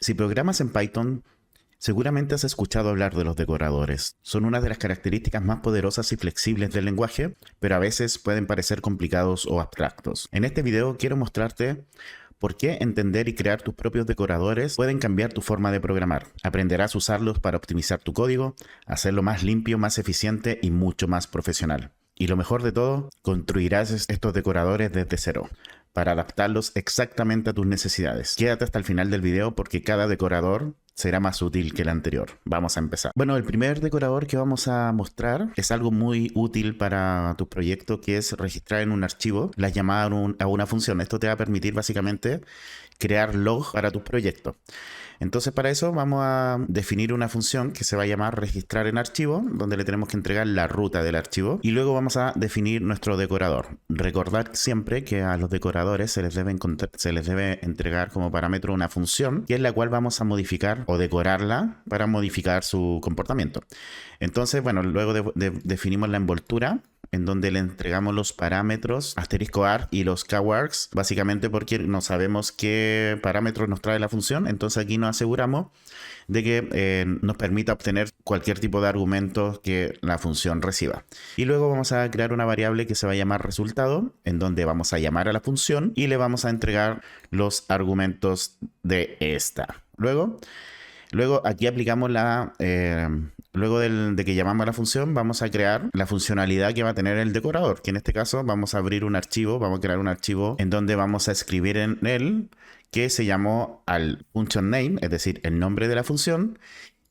Si programas en Python, seguramente has escuchado hablar de los decoradores. Son una de las características más poderosas y flexibles del lenguaje, pero a veces pueden parecer complicados o abstractos. En este video quiero mostrarte por qué entender y crear tus propios decoradores pueden cambiar tu forma de programar. Aprenderás a usarlos para optimizar tu código, hacerlo más limpio, más eficiente y mucho más profesional. Y lo mejor de todo, construirás estos decoradores desde cero, para adaptarlos exactamente a tus necesidades. Quédate hasta el final del video porque cada decorador será más útil que el anterior. Vamos a empezar. Bueno, el primer decorador que vamos a mostrar es algo muy útil para tu proyecto, que es registrar en un archivo la llamada a una función. Esto te va a permitir básicamente crear log para tu proyecto. Entonces para eso vamos a definir una función que se va a llamar registrar en archivo, donde le tenemos que entregar la ruta del archivo, y luego vamos a definir nuestro decorador. Recordad siempre que a los decoradores se les debe entregar como parámetro una función, que es la cual vamos a modificar o decorarla para modificar su comportamiento. Entonces, bueno, luego definimos la envoltura, en donde le entregamos los parámetros *arg y los kwargs, básicamente porque no sabemos qué parámetros nos trae la función. Entonces aquí nos aseguramos de que nos permita obtener cualquier tipo de argumentos que la función reciba. Y luego vamos a crear una variable que se va a llamar resultado, en donde vamos a llamar a la función y le vamos a entregar los argumentos de esta. Luego aquí aplicamos luego de que llamamos a la función, vamos a crear la funcionalidad que va a tener el decorador, que en este caso vamos a abrir un archivo, vamos a crear un archivo en donde vamos a escribir en él que se llamó al function name, es decir, el nombre de la función,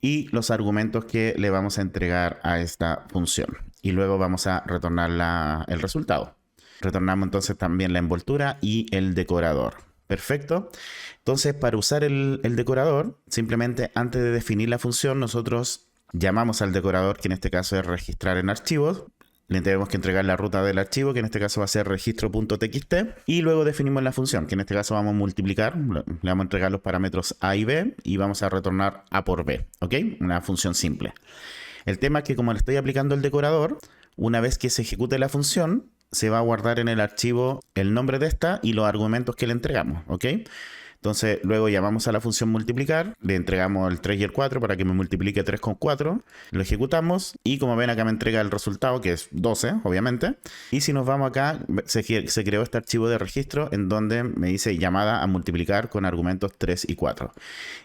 y los argumentos que le vamos a entregar a esta función. Y luego vamos a retornar el resultado. Retornamos entonces también la envoltura y el decorador. Perfecto. Entonces, para usar el decorador, simplemente antes de definir la función, nosotros llamamos al decorador, que en este caso es registrar en archivos. Le tenemos que entregar la ruta del archivo, que en este caso va a ser registro.txt. Y luego definimos la función, que en este caso vamos a multiplicar. Le vamos a entregar los parámetros a y b y vamos a retornar a por b. ¿Ok? Una función simple. El tema es que como le estoy aplicando el decorador, una vez que se ejecute la función, se va a guardar en el archivo el nombre de esta y los argumentos que le entregamos, ¿ok? Entonces luego llamamos a la función multiplicar, le entregamos el 3 y el 4 para que me multiplique 3 con 4, lo ejecutamos y como ven acá me entrega el resultado, que es 12, obviamente. Y si nos vamos acá, se creó este archivo de registro en donde me dice llamada a multiplicar con argumentos 3 y 4.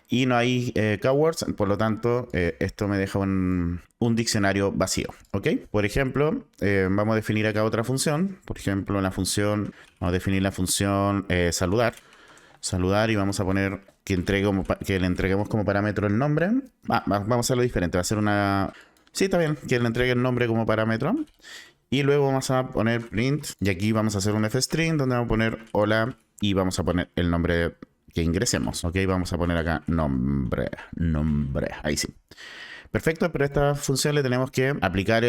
Y no hay keywords, por lo tanto esto me deja un diccionario vacío, ¿ok? Por ejemplo, vamos a definir acá otra función. Por ejemplo, vamos a definir la función saludar y vamos a poner que le entreguemos como parámetro el nombre. Vamos a hacerlo diferente, va a ser una... Sí, está bien, que le entregue el nombre como parámetro. Y luego vamos a poner print, y aquí vamos a hacer un fstring donde vamos a poner hola y vamos a poner el nombre que ingresemos, ¿ok? Vamos a poner acá nombre, ahí sí. Perfecto, pero a esta función le tenemos que aplicar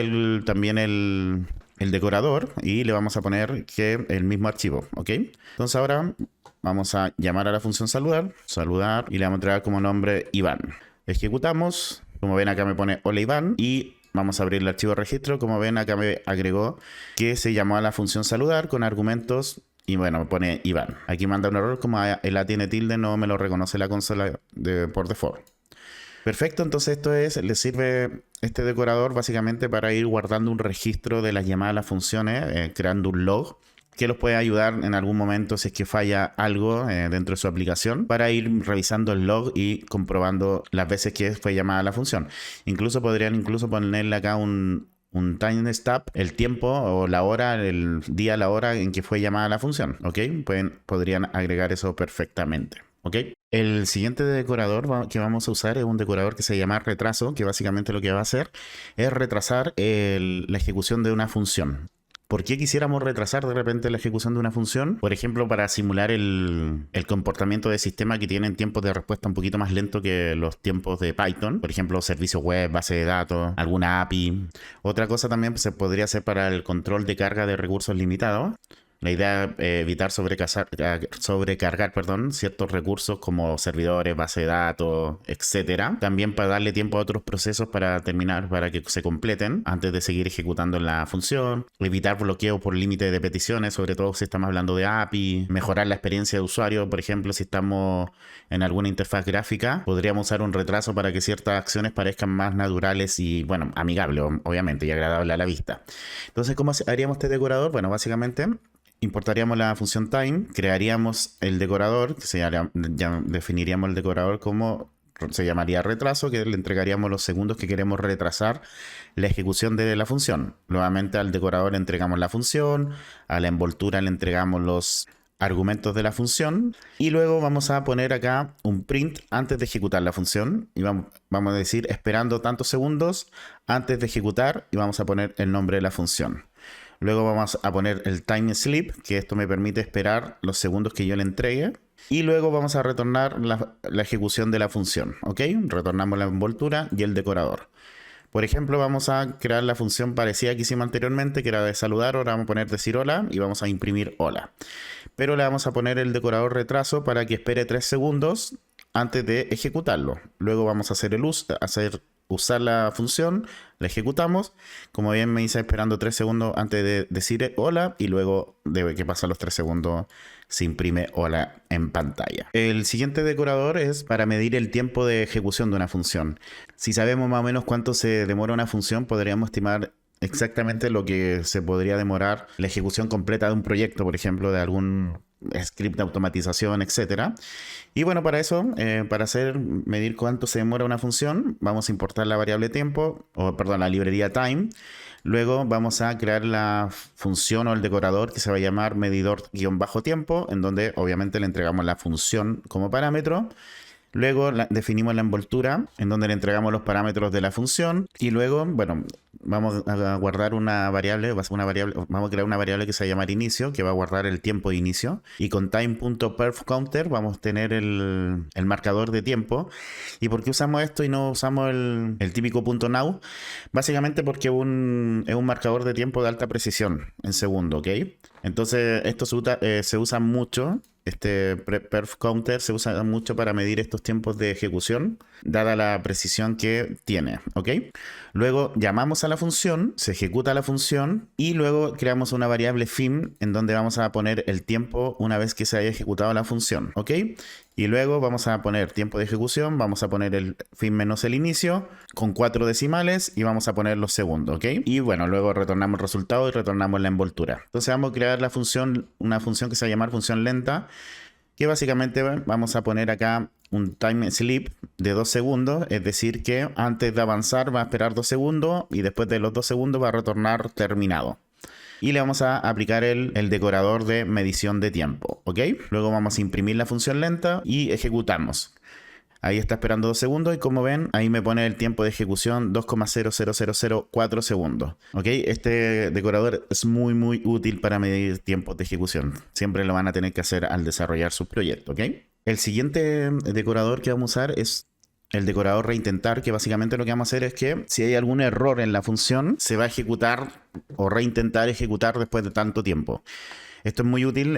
también el decorador y le vamos a poner que el mismo archivo, ¿ok? Entonces ahora vamos a llamar a la función saludar y le vamos a entregar como nombre Iván. Ejecutamos, como ven acá me pone hola Iván y vamos a abrir el archivo de registro. Como ven acá me agregó que se llamó a la función saludar con argumentos y bueno, me pone Iván. Aquí manda un error, como el A tiene tilde, no me lo reconoce la consola por default. Perfecto, entonces le sirve este decorador básicamente para ir guardando un registro de las llamadas a las funciones, creando un log que los puede ayudar en algún momento si es que falla algo dentro de su aplicación, para ir revisando el log y comprobando las veces que fue llamada la función. Podrían ponerle acá un timestamp, el tiempo o la hora, el día, la hora en que fue llamada la función, ¿ok? Podrían agregar eso perfectamente. ¿Ok? El siguiente decorador que vamos a usar es un decorador que se llama retraso, que básicamente lo que va a hacer es retrasar la ejecución de una función. ¿Por qué quisiéramos retrasar de repente la ejecución de una función? Por ejemplo, para simular el comportamiento del sistema que tienen tiempos de respuesta un poquito más lento que los tiempos de Python. Por ejemplo, servicios web, base de datos, alguna API. Otra cosa también se podría hacer para el control de carga de recursos limitados. La idea es evitar sobrecargar, ciertos recursos como servidores, base de datos, etcétera. También para darle tiempo a otros procesos para terminar, para que se completen antes de seguir ejecutando la función. Evitar bloqueo por límite de peticiones, sobre todo si estamos hablando de API. Mejorar la experiencia de usuario, por ejemplo, si estamos en alguna interfaz gráfica, podríamos usar un retraso para que ciertas acciones parezcan más naturales y, bueno, amigables, obviamente, y agradables a la vista. Entonces, ¿cómo haríamos este decorador? Bueno, básicamente importaríamos la función time, crearíamos el decorador, que ya definiríamos el decorador como se llamaría retraso, que le entregaríamos los segundos que queremos retrasar la ejecución de la función. Nuevamente al decorador le entregamos la función, a la envoltura le entregamos los argumentos de la función y luego vamos a poner acá un print antes de ejecutar la función y vamos a decir esperando tantos segundos antes de ejecutar y vamos a poner el nombre de la función. Luego vamos a poner el time sleep, que esto me permite esperar los segundos que yo le entregue. Y luego vamos a retornar la ejecución de la función, ¿ok? Retornamos la envoltura y el decorador. Por ejemplo, vamos a crear la función parecida que hicimos anteriormente, que era de saludar. Ahora vamos a poner decir hola y vamos a imprimir hola. Pero le vamos a poner el decorador retraso para que espere 3 segundos antes de ejecutarlo. Luego vamos a hacer usar la función, la ejecutamos. Como bien me dice, esperando 3 segundos antes de decir hola y luego de que pasan los 3 segundos se imprime hola en pantalla. El siguiente decorador es para medir el tiempo de ejecución de una función. Si sabemos más o menos cuánto se demora una función, podríamos estimar exactamente lo que se podría demorar la ejecución completa de un proyecto, por ejemplo, de algún script de automatización, etcétera. Y bueno, para eso, medir cuánto se demora una función, vamos a importar la variable tiempo, la librería time. Luego vamos a crear la función o el decorador que se va a llamar medidor-tiempo, en donde obviamente le entregamos la función como parámetro. Luego definimos la envoltura, en donde le entregamos los parámetros de la función. Y luego, bueno, vamos a guardar una variable, vamos a crear una variable que se va a llamar inicio, que va a guardar el tiempo de inicio. Y con time.perfCounter vamos a tener el marcador de tiempo. ¿Y por qué usamos esto y no usamos el típico .now? Básicamente porque es un marcador de tiempo de alta precisión en segundo, ¿ok? Entonces esto se usa mucho. Este perf counter se usa mucho para medir estos tiempos de ejecución, dada la precisión que tiene, ¿ok? Luego llamamos a la función, se ejecuta la función y luego creamos una variable fin en donde vamos a poner el tiempo una vez que se haya ejecutado la función, ¿ok? Y luego vamos a poner tiempo de ejecución, vamos a poner el fin menos el inicio con 4 decimales y vamos a poner los segundos, ¿ok? Y bueno, luego retornamos el resultado y retornamos la envoltura. Entonces vamos a crear una función que se va a llamar función lenta, que básicamente vamos a poner acá un time sleep de 2 segundos, es decir que antes de avanzar va a esperar 2 segundos y después de los 2 segundos va a retornar terminado. Y le vamos a aplicar el decorador de medición de tiempo, ¿ok? Luego vamos a imprimir la función lenta y ejecutamos. Ahí está esperando 2 segundos y como ven, ahí me pone el tiempo de ejecución 2,00004 segundos. ¿Ok? Este decorador es muy útil para medir tiempos de ejecución. Siempre lo van a tener que hacer al desarrollar su proyecto, ¿ok? El siguiente decorador que vamos a usar es el decorador reintentar, que básicamente lo que vamos a hacer es que si hay algún error en la función, se va a ejecutar o reintentar ejecutar después de tanto tiempo. Esto es muy útil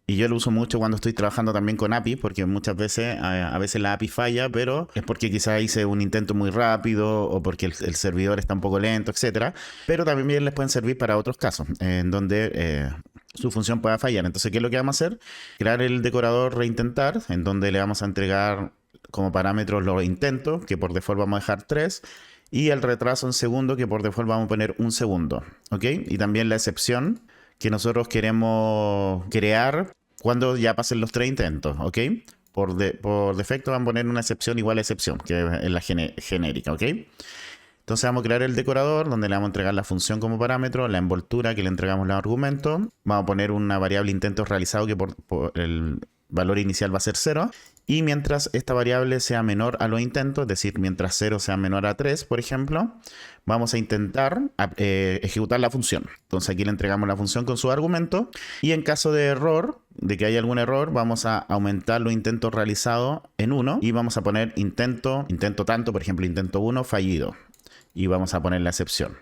y yo lo uso mucho cuando estoy trabajando también con API, porque muchas veces, a veces la API falla, pero es porque quizás hice un intento muy rápido o porque el servidor está un poco lento, etcétera. Pero también les pueden servir para otros casos, en donde su función pueda fallar. Entonces, ¿qué es lo que vamos a hacer? Crear el decorador reintentar, en donde le vamos a entregar como parámetros los intentos, que por default vamos a dejar 3, y el retraso en segundo, que por default vamos a poner 1 segundo, ¿ok? Y también la excepción que nosotros queremos crear cuando ya pasen los 3 intentos, ¿ok? Por defecto van a poner una excepción igual a excepción, que es la genérica, ¿ok? Entonces vamos a crear el decorador, donde le vamos a entregar la función como parámetro, la envoltura que le entregamos los argumentos, vamos a poner una variable intentos realizado que por el valor inicial va a ser 0, y mientras esta variable sea menor a los intentos, es decir, mientras 0 sea menor a 3, por ejemplo, vamos a intentar ejecutar la función. Entonces aquí le entregamos la función con su argumento, y en caso de error, de que haya algún error, vamos a aumentar los intentos realizados en 1, y vamos a poner intento tanto, por ejemplo, intento 1 fallido, y vamos a poner la excepción.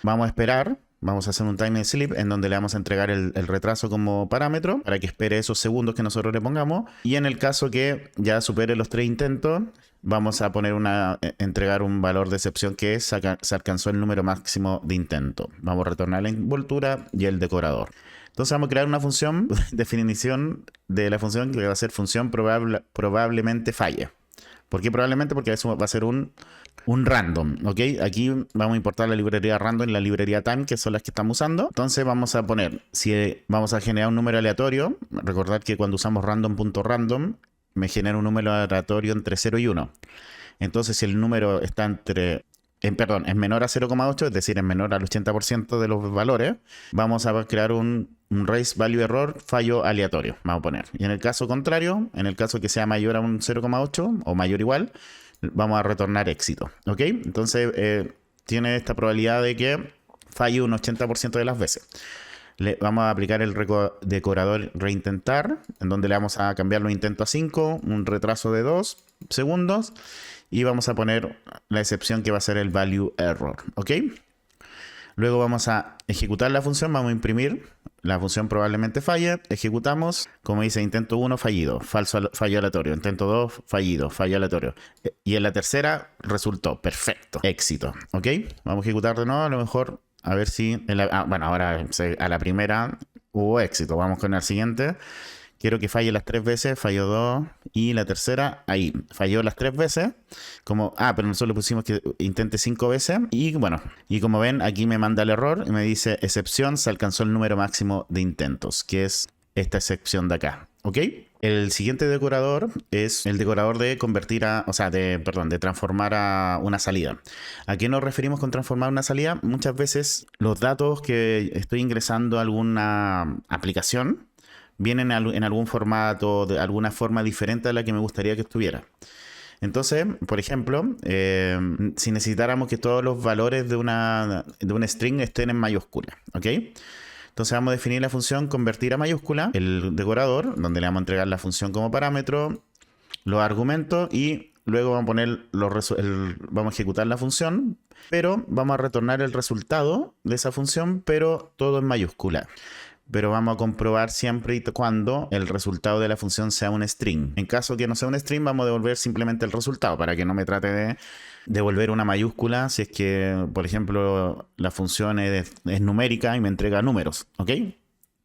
Vamos a esperar Vamos a hacer un time sleep en donde le vamos a entregar el retraso como parámetro para que espere esos segundos que nosotros le pongamos. Y en el caso que ya supere los 3 intentos, vamos a poner entregar un valor de excepción que es se alcanzó el número máximo de intento. Vamos a retornar la envoltura y el decorador. Entonces vamos a crear una función, definición de la función que va a ser función probablemente falle. ¿Por qué probablemente? Porque eso va a ser un random, ¿ok? Aquí vamos a importar la librería random y la librería time, que son las que estamos usando. Entonces vamos a poner, si vamos a generar un número aleatorio, recordad que cuando usamos random.random, me genera un número aleatorio entre 0 y 1. Entonces si el número está es menor a 0,8, es decir, es menor al 80% de los valores, vamos a crear un raise value error fallo aleatorio, vamos a poner. Y en el caso contrario, en el caso que sea mayor a un 0,8 o mayor o igual, vamos a retornar éxito, ¿ok? Entonces tiene esta probabilidad de que falle un 80% de las veces. Le vamos a aplicar el decorador reintentar, en donde le vamos a cambiar los intentos a 5, un retraso de 2 segundos, y vamos a poner la excepción que va a ser el value error, ¿ok? Luego vamos a ejecutar la función, vamos a imprimir la función probablemente falle, ejecutamos, como dice, intento 1 fallido, fallo aleatorio, intento 2 fallido, fallo aleatorio. Y en la tercera resultó, perfecto, éxito, ¿ok? Vamos a ejecutar de nuevo, a lo mejor, a ver si, bueno, ahora a la primera hubo éxito, vamos con el siguiente. Quiero que falle las 3 veces, falló 2. Y la tercera, ahí, falló las 3 veces. Pero nosotros le pusimos que intente 5 veces. Y bueno, y como ven, aquí me manda el error y me dice, excepción, se alcanzó el número máximo de intentos, que es esta excepción de acá. ¿Ok? El siguiente decorador es el decorador de convertir de transformar a una salida. ¿A qué nos referimos con transformar una salida? Muchas veces los datos que estoy ingresando a alguna aplicación vienen en algún formato, de alguna forma diferente a la que me gustaría que estuviera. Entonces, por ejemplo, si necesitáramos que todos los valores de un string estén en mayúscula, ¿ok? Entonces vamos a definir la función convertir a mayúscula, el decorador, donde le vamos a entregar la función como parámetro, los argumentos y luego vamos a poner vamos a ejecutar la función, pero vamos a retornar el resultado de esa función, pero todo en mayúscula. Pero vamos a comprobar siempre y cuando el resultado de la función sea un string. En caso que no sea un string, vamos a devolver simplemente el resultado para que no me trate de devolver una mayúscula si es que, por ejemplo, la función es numérica y me entrega números, ¿ok?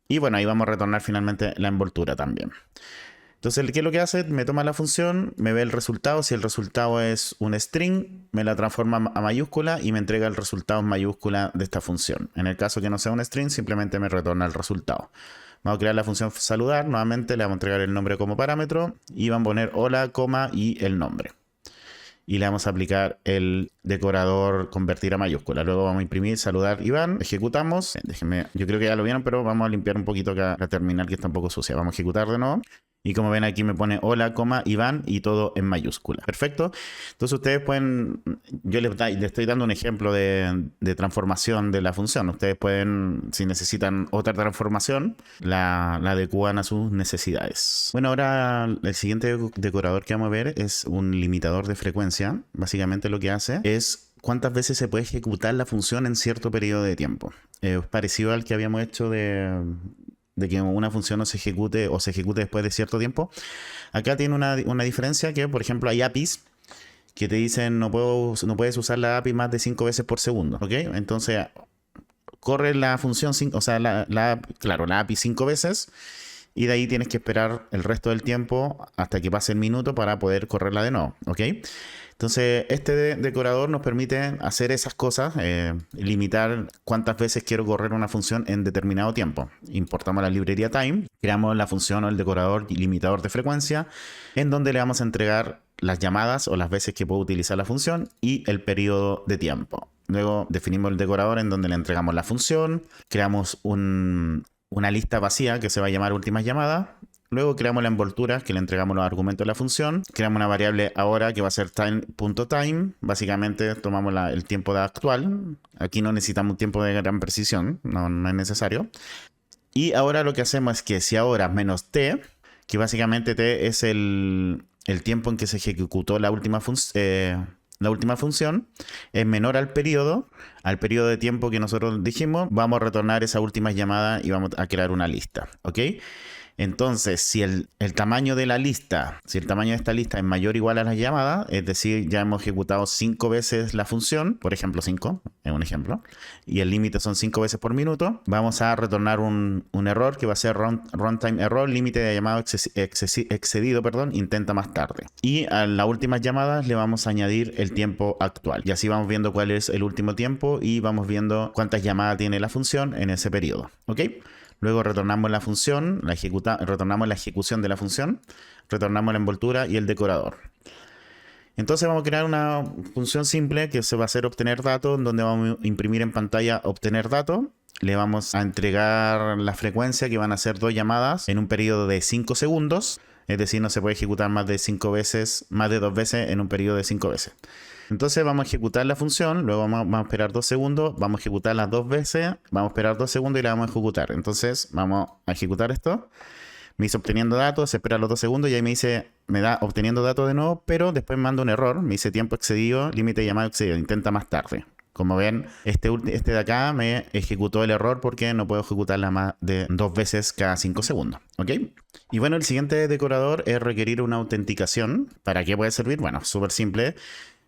Y bueno, ahí vamos a retornar finalmente la envoltura también. Entonces, ¿qué es lo que hace? Me toma la función, me ve el resultado. Si el resultado es un string, me la transforma a mayúscula y me entrega el resultado en mayúscula de esta función. En el caso que no sea un string, simplemente me retorna el resultado. Vamos a crear la función saludar. Nuevamente le vamos a entregar el nombre como parámetro y vamos a poner hola, coma y el nombre. Y le vamos a aplicar el decorador convertir a mayúscula. Luego vamos a imprimir saludar Iván. Ejecutamos. Déjenme, yo creo que ya lo vieron, pero vamos a limpiar un poquito acá la terminal que está un poco sucia. Vamos a ejecutar de nuevo. Y como ven aquí me pone hola, coma, Iván y todo en mayúscula. Perfecto. Entonces ustedes pueden, yo les estoy dando un ejemplo de transformación de la función. Ustedes pueden, si necesitan otra transformación, la adecúan a sus necesidades. Bueno, ahora el siguiente decorador que vamos a ver es un limitador de frecuencia. Básicamente lo que hace es cuántas veces se puede ejecutar la función en cierto periodo de tiempo. Es parecido al que habíamos hecho de que una función no se ejecute o se ejecute después de cierto tiempo. Acá tiene una diferencia que, por ejemplo, hay APIs que te dicen no puedes usar la API más de 5 veces por segundo, ¿ok? Entonces, corre la función, la API 5 veces y de ahí tienes que esperar el resto del tiempo hasta que pase el minuto para poder correrla de nuevo, ¿ok? Entonces, este decorador nos permite hacer esas cosas, limitar cuántas veces quiero correr una función en determinado tiempo. Importamos la librería time, creamos la función o el decorador limitador de frecuencia, en donde le vamos a entregar las llamadas o las veces que puedo utilizar la función y el periodo de tiempo. Luego definimos el decorador en donde le entregamos la función, creamos una lista vacía que se va a llamar últimas llamadas. Luego creamos la envoltura que le entregamos los argumentos de la función. Creamos una variable ahora que va a ser time.time. Básicamente tomamos el tiempo de actual. Aquí no necesitamos un tiempo de gran precisión. No es necesario. Y ahora lo que hacemos es que si ahora menos t, que básicamente t es el tiempo en que se ejecutó la última función, la última función, es menor al periodo de tiempo que nosotros dijimos, vamos a retornar esa última llamada y vamos a crear una lista, ¿ok? Entonces, si el tamaño de la lista, si el tamaño de esta lista es mayor o igual a la llamada, es decir, ya hemos ejecutado 5 veces la función, por ejemplo 5, es un ejemplo, y el límite son 5 veces por minuto, vamos a retornar un error que va a ser runtime error, límite de llamado excedido, intenta más tarde. Y a las últimas llamadas le vamos a añadir el tiempo actual. Y así vamos viendo cuál es el último tiempo y vamos viendo cuántas llamadas tiene la función en ese periodo, ¿ok? Luego retornamos la función, retornamos la ejecución de la función, retornamos la envoltura y el decorador. Entonces vamos a crear una función simple que se va a hacer obtener datos, donde vamos a imprimir en pantalla obtener datos. Le vamos a entregar la frecuencia, que van a ser 2 llamadas en un periodo de 5 segundos. Es decir, no se puede ejecutar más de 2 veces en un periodo de 5 veces. Entonces vamos a ejecutar la función, luego vamos a esperar 2 segundos, vamos a ejecutarla 2 veces, vamos a esperar 2 segundos y la vamos a ejecutar. Entonces vamos a ejecutar esto. Me dice obteniendo datos, se espera los 2 segundos y ahí me da obteniendo datos de nuevo, pero después me manda un error. Me dice tiempo excedido, límite de llamado excedido, intenta más tarde. Como ven, este de acá me ejecutó el error porque no puedo ejecutarla más de 2 veces cada 5 segundos. ¿Ok? Y bueno, el siguiente decorador es requerir una autenticación. ¿Para qué puede servir? Bueno, súper simple.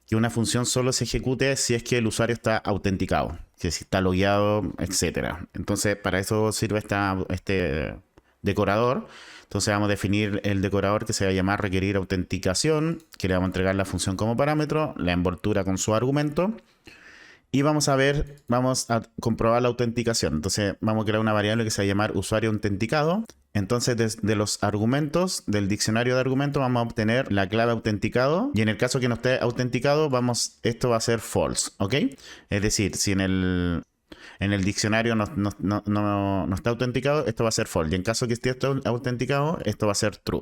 Que una función solo se ejecute si es que el usuario está autenticado, que si está logueado, etc. Entonces, para eso sirve este decorador. Entonces vamos a definir el decorador que se va a llamar requerir autenticación, que le vamos a entregar la función como parámetro, la envoltura con su argumento. Y vamos a comprobar la autenticación. Entonces vamos a crear una variable que se va a llamar usuario autenticado. Entonces, desde los argumentos, del diccionario de argumentos, vamos a obtener la clave autenticado. Y en el caso que no esté autenticado, esto va a ser false, ¿ok? Es decir, si en el diccionario no está autenticado, esto va a ser false. Y en caso que esté autenticado, esto va a ser true.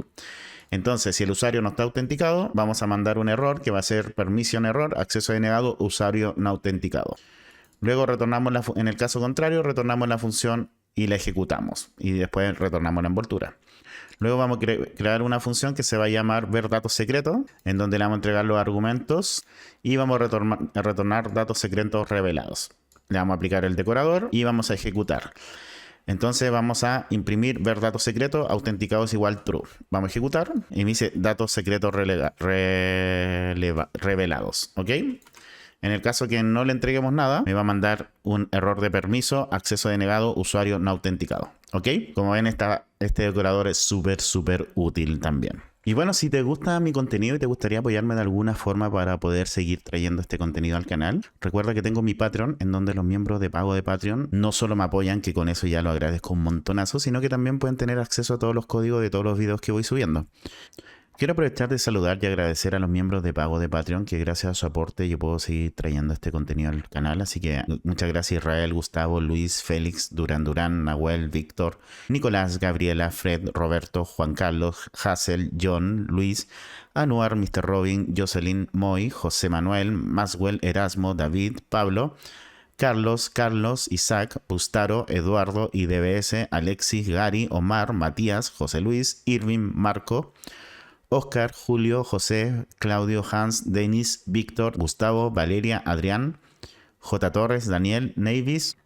Entonces, si el usuario no está autenticado, vamos a mandar un error que va a ser permission error, acceso denegado, usuario no autenticado. Luego en el caso contrario, retornamos la función y la ejecutamos. Y después retornamos la envoltura. Luego vamos a crear una función que se va a llamar ver datos secretos, en donde le vamos a entregar los argumentos y vamos a retornar datos secretos revelados. Le vamos a aplicar el decorador y vamos a ejecutar. Entonces vamos a imprimir ver datos secretos autenticados igual true. Vamos a ejecutar y me dice datos secretos revelados. ¿Ok? En el caso que no le entreguemos nada, me va a mandar un error de permiso, acceso denegado, usuario no autenticado. ¿Ok? Como ven, este decorador es súper útil también. Y bueno, si te gusta mi contenido y te gustaría apoyarme de alguna forma para poder seguir trayendo este contenido al canal, recuerda que tengo mi Patreon, en donde los miembros de pago de Patreon no solo me apoyan, que con eso ya lo agradezco un montonazo, sino que también pueden tener acceso a todos los códigos de todos los videos que voy subiendo. Quiero aprovechar de saludar y agradecer a los miembros de pago de Patreon, que gracias a su aporte yo puedo seguir trayendo este contenido al canal. Así que muchas gracias Israel, Gustavo, Luis, Félix, Durán, Nahuel, Víctor, Nicolás, Gabriela, Fred, Roberto, Juan Carlos, Hassel, John, Luis, Anuar, Mr. Robin, Jocelyn, Moy, José Manuel, Maswell, Erasmo, David, Pablo, Carlos, Isaac, Bustaro, Eduardo, IDBS, Alexis, Gary, Omar, Matías, José Luis, Irving, Marco, Oscar, Julio, José, Claudio, Hans, Denis, Víctor, Gustavo, Valeria, Adrián, J. Torres, Daniel, Nevis,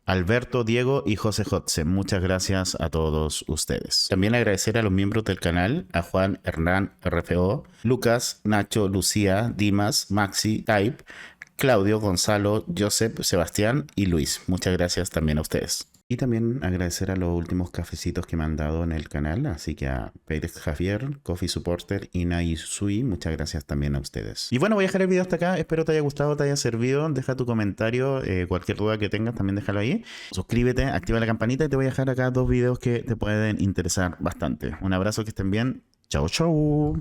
Alberto, Diego y José Hotze. Muchas gracias a todos ustedes. También agradecer a los miembros del canal, a Juan, Hernán, RFO, Lucas, Nacho, Lucía, Dimas, Maxi, Type, Claudio, Gonzalo, Joseph, Sebastián y Luis. Muchas gracias también a ustedes. Y también agradecer a los últimos cafecitos que me han dado en el canal, así que a Pérez Javier, Coffee Supporter, Ina y Sui, muchas gracias también a ustedes. Y bueno, voy a dejar el video hasta acá, espero te haya gustado, te haya servido, deja tu comentario, cualquier duda que tengas también déjalo ahí. Suscríbete, activa la campanita y te voy a dejar acá 2 videos que te pueden interesar bastante. Un abrazo, que estén bien, chau chau.